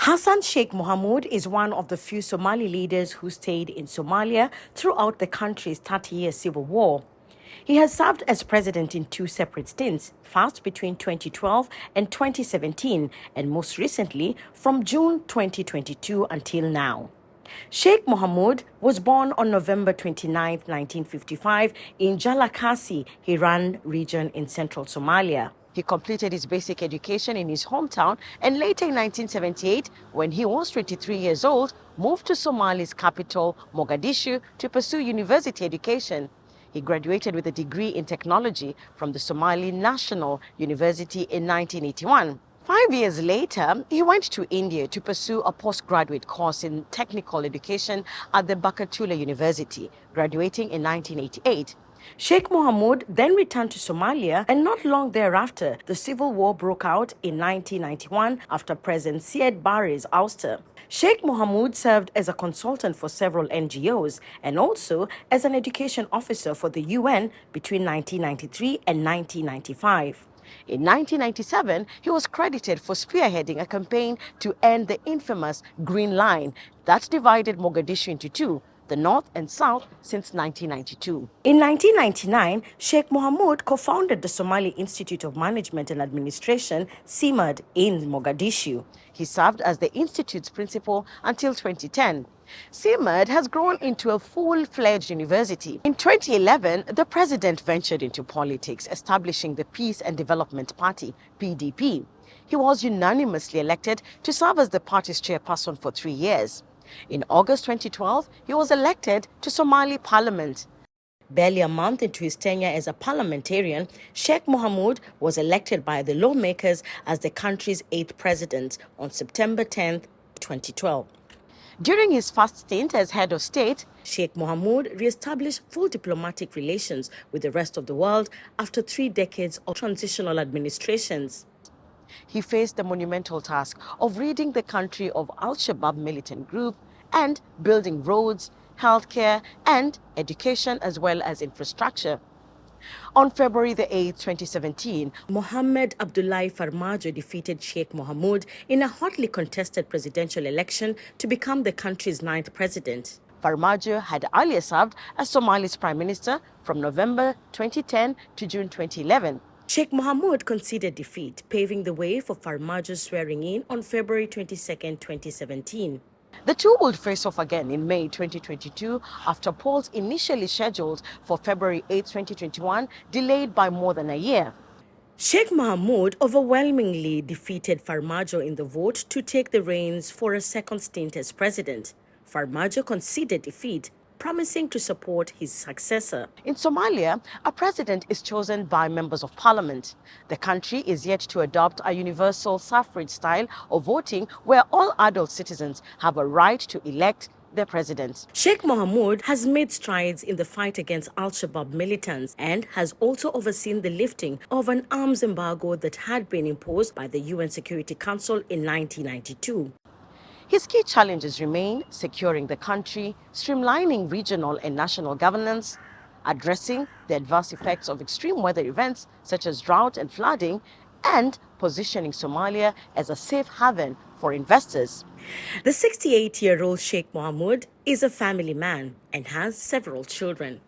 Hassan Sheikh Mohamud is one of the few Somali leaders who stayed in Somalia throughout the country's 30-year civil war. He has served as president in two separate stints, first between 2012 and 2017, and most recently from June 2022 until now. Sheikh Mohamud was born on November 29, 1955 in Jalakasi, Hiran region in central Somalia. He completed his basic education in his hometown and later in 1978, when he was 23 years old, moved to Somalia's capital, Mogadishu, to pursue university education. He graduated with a degree in technology from the Somali National University in 1981. 5 years later, he went to India to pursue a postgraduate course in technical education at the Bakatula University, graduating in 1988. Sheikh Mohamud then returned to Somalia, and not long thereafter, the civil war broke out in 1991 after President Siad Barre's ouster. Sheikh Mohamud served as a consultant for several NGOs and also as an education officer for the UN between 1993 and 1995. In 1997, he was credited for spearheading a campaign to end the infamous Green Line that divided Mogadishu into two, the north and south, since 1992. In 1999, Sheikh Mohamud co-founded the Somali Institute of Management and Administration, CIMAD, in Mogadishu. He served as the institute's principal until 2010. CIMAD has grown into a full-fledged university. In 2011, the president ventured into politics, establishing the Peace and Development Party, PDP. He was unanimously elected to serve as the party's chairperson for 3 years. In August 2012, he was elected to Somali Parliament. Barely a month into his tenure as a parliamentarian, Sheikh Mohamud was elected by the lawmakers as the country's 8th president on September 10, 2012. During his first stint as head of state, Sheikh Mohamud re-established full diplomatic relations with the rest of the world after 3 decades of transitional administrations. He faced the monumental task of ridding the country of Al-Shabaab militant group and building roads, healthcare, and education, as well as infrastructure. On February the 8th, 2017, Mohammed Abdullahi Farmajo defeated Sheikh Mohamud in a hotly contested presidential election to become the country's 9th president. Farmajo had earlier served as Somalia's prime minister from November 2010 to June 2011. Sheikh Mohamud conceded defeat, paving the way for Farmajo's swearing in on February 22, 2017. The two would face off again in May 2022 after polls initially scheduled for February 8, 2021, delayed by more than a year. Sheikh Mohamud overwhelmingly defeated Farmajo in the vote to take the reins for a second stint as president. Farmajo conceded defeat, promising to support his successor. In Somalia, a president is chosen by members of parliament. The country is yet to adopt a universal suffrage style of voting where all adult citizens have a right to elect their president. Sheikh Mohamud has made strides in the fight against Al-Shabaab militants and has also overseen the lifting of an arms embargo that had been imposed by the UN Security Council in 1992. His key challenges remain securing the country, streamlining regional and national governance, addressing the adverse effects of extreme weather events such as drought and flooding, and positioning Somalia as a safe haven for investors. The 68-year-old Sheikh Mohamud is a family man and has several children.